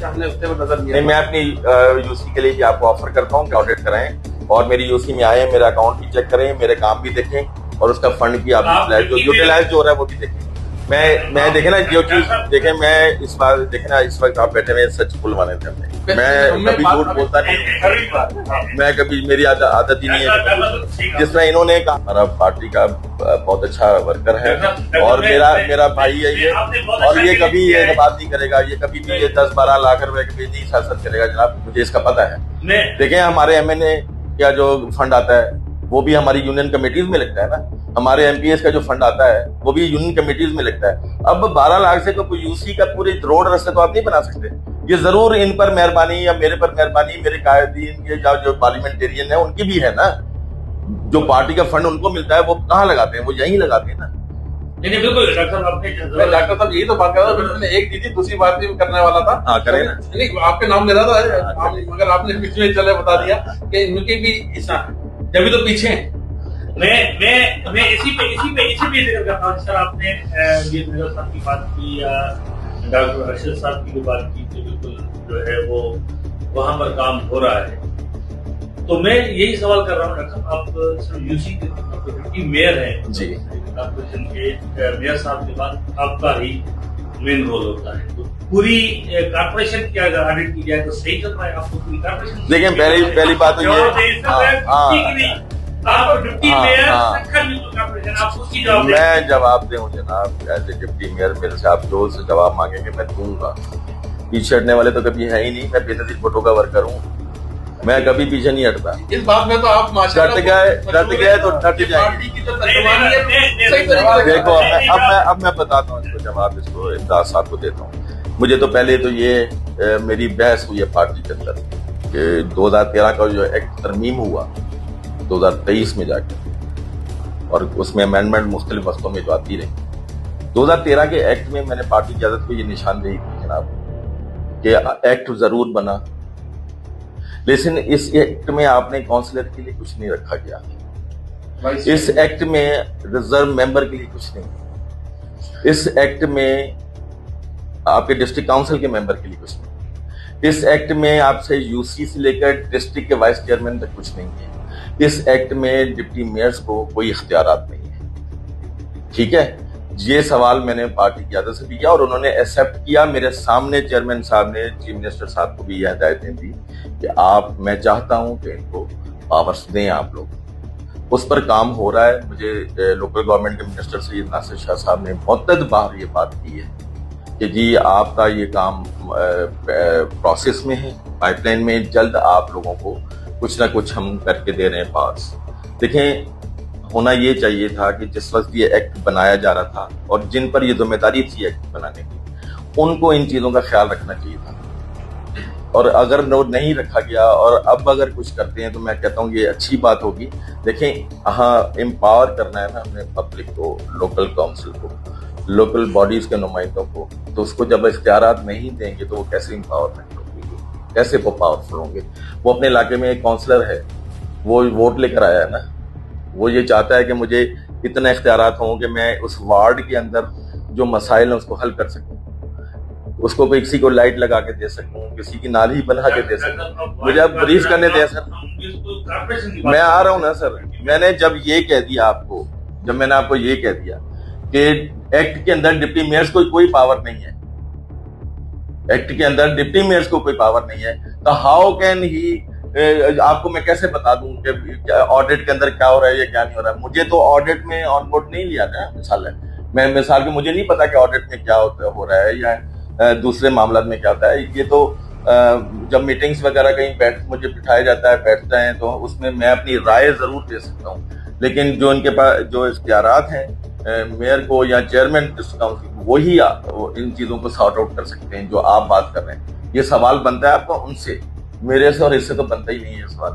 نہیں، میں اپنی یو سی کے لیے بھی آپ کو آفر کرتا ہوں کہ آڈٹ کرائیں اور میری یو سی میں آئیں، میرا اکاؤنٹ بھی چیک کریں، میرے کام بھی دیکھیں اور اس کا فنڈ بھی آپ یوٹیلائز جو ہو رہا ہے وہ بھی دیکھیں. میں دیکھیں نا جو چیز دیکھیں، میں اس بار دیکھیں نا اس وقت آپ بیٹھے ہوئے سچ بلوانے تھے ہم نے، میں کبھی جھوٹ بولتا نہیں، میں کبھی میری عادت ہی نہیں ہے. جس طرح انہوں نے کہا ہمارا پارٹی کا بہت اچھا ورکر ہے اور میرا بھائی ہے یہ، اور یہ کبھی یہ بات نہیں کرے گا، یہ کبھی بھی یہ 10-12 لاکھ روپے کی نہیں سیاست کرے گا جناب، مجھے اس کا پتہ ہے. دیکھیں ہمارے ایم این اے کا جو فنڈ آتا ہے وہ بھی ہماری یونین کمیٹیز میں لگتا ہے نا، ہمارے ایم پی ایس کا جو فنڈ آتا ہے وہ بھی یونین کمیٹیز میں لگتا ہے. اب 12 لاکھ سے کوئی یو سی کا پوری روڈ رستے تو آپ نہیں بنا سکتے. یہ ضرور ان پر مہربانی یا میرے پر مہربانی، میرے قائدین یہ جو پارلیمنٹیرین ہیں ان کی بھی ہے نا. جو پارٹی کا فنڈ ان کو ملتا ہے وہ کہاں لگاتے ہیں؟ وہ یہیں لگاتے ہیں نا. نہیں بالکل ڈاکٹر صاحب یہی تو بات کر رہا تھا. ایک دی تھی دوسری بات بھی کرنے والا تھا. ہاں کریں نا. نہیں آپ کے نام لے رہا تھا مگر آپ نے بیچ میں چلے بتا دیا کہ ان کے بھی جبھی تو پیچھے ہیں. میں اسی پہ ذکر کرتا ہوں. سر آپ نے یہ میرا صاحب کی بات کی یا ڈاکٹر ارشد صاحب کی جو بات کی کہ بالکل جو ہے وہ وہاں پر کام ہو رہا ہے. تو میں یہی سوال کر رہا ہوں ڈاکٹر صاحب، آپ یو سی کے میئر ہیں جی، کارپوریشن کے میئر صاحب کے بعد آپ کا ہی مین رول ہوتا ہے. تو پوری کارپوریشن کی اگر آڈٹ کی جائے تو صحیح چل رہا ہے آپ کو پوری کارپوریشن؟ دیکھیں پہلی بات تو میں جواب دوں جناب ایز اے ڈپٹی میئر، میرے سے آپ جو سے جواب مانگیں گے میں دوں گا. پیچھے ہٹنے والے تو کبھی ہے ہی نہیں. میں بے نظیر بھٹو کا ورکر ہوں، میں کبھی پیچھے نہیں ہٹتا. اس بات میں تو آپ ڈٹ گئے تو ڈٹ جائیں گے. دیکھو اب میں بتاتا ہوں اس کو جواب، اس کو امداد صاحب کو دیتا ہوں. مجھے تو پہلے تو یہ میری بحث ہوئی ہے پارٹی کے اندر کہ 2013 کا جو ایکٹ ترمیم ہوا 2023 میں جا کے، اور اس میں امینڈمنٹ مختلف وقتوں میں جو آتی رہی. 2013 کے ایکٹ میں نے پارٹی کی قیادت کو یہ نشاندہی کی جناب کہ ایکٹ ضرور بنا، لیکن اس ایکٹ میں آپ نے کونسلر کے لیے کچھ نہیں رکھا گیا. اس ایکٹ میں ریزرو ممبر کے لیے کچھ نہیں. اس ایکٹ میں آپ کے ڈسٹرکٹ کاؤنسل کے ممبر کے لیے کچھ نہیں. اس ایکٹ میں آپ سے یو سی سے لے کر ڈسٹرکٹ کے وائس چیئرمین تک کچھ نہیں ہے. اس ایکٹ میں ڈپٹی میئرز کو کوئی اختیارات نہیں ہے. ٹھیک ہے، یہ سوال میں نے پارٹی کی قیادت سے بھی کیا اور انہوں نے ایکسیپٹ کیا. میرے سامنے چیئرمین صاحب نے چیف منسٹر صاحب کو بھی یہ ہدایتیں دی کہ میں چاہتا ہوں کہ ان کو پاورز دیں آپ لوگ. اس پر کام ہو رہا ہے. مجھے لوکل گورنمنٹ کے منسٹر سید ناصر شاہ صاحب نے متعدد بار یہ بات کی ہے کہ جی آپ کا یہ کام پروسیس میں ہے، پائپ لائن میں، جلد آپ لوگوں کو کچھ نہ کچھ ہم کر کے دے رہے ہیں پاس. دیکھیں ہونا یہ چاہیے تھا کہ جس وقت یہ ایکٹ بنایا جا رہا تھا اور جن پر یہ ذمہ داری تھی ایکٹ بنانے کی، ان کو ان چیزوں کا خیال رکھنا چاہیے تھا. اور اگر نہیں رکھا گیا اور اب اگر کچھ کرتے ہیں تو میں کہتا ہوں یہ اچھی بات ہوگی. دیکھیں ہاں امپاور کرنا ہے نا ہم نے پبلک کو، لوکل کاؤنسل کو، لوکل باڈیز کے نمائندوں کو. تو اس کو جب اختیارات نہیں دیں گے تو وہ کیسے امپاورمنٹ ہوگی، کیسے وہ پاورفل ہوں گے؟ وہ اپنے علاقے میں ایک کاؤنسلر ہے، وہ ووٹ لے کر آیا ہے نا، وہ یہ چاہتا ہے کہ مجھے اتنے اختیارات ہوں کہ میں اس وارڈ کے اندر جو مسائل ہیں اس کو حل کر سکوں، اس کو کسی کو لائٹ لگا کے دے سکوں، کسی کی نالی بنا کے دے سکوں. مجھے اب بریف کرنے دیں سر. میں آ رہا ہوں نا سر. میں نے جب یہ کہہ دیا آپ کو، جب میں نے آپ کو یہ کہہ دیا کہ ایکٹ کے اندر ڈپٹی میئرز کو کوئی پاور نہیں ہے، ایکٹ کے اندر ڈپٹی میئرز کو کوئی پاور نہیں ہے، تو ہاؤ کین ہی، آپ کو میں کیسے بتا دوں کہ آڈٹ کے اندر کیا ہو رہا ہے یا کیا نہیں ہو رہا ہے؟ مجھے تو آڈٹ میں آن بورڈ نہیں لیا نا. مثال کے مجھے نہیں پتا کہ آڈٹ میں کیا ہو رہا ہے یا دوسرے معاملات میں کیا ہوتا ہے. یہ تو جب میٹنگز وغیرہ کہیں مجھے بٹھایا جاتا ہے، بیٹھتا ہے، تو اس میں اپنی رائے ضرور دے سکتا ہوں، لیکن جو ان کے پاس جو اختیارات ہیں میئر کو یا چیئرمین کاؤنسل، وہی ان چیزوں کو سارٹ آؤٹ کر سکتے ہیں جو آپ بات کر رہے ہیں. یہ سوال بنتا ہے آپ کو ان سے، میرے سے اور اس سے تو بنتا ہی نہیں ہے سوال.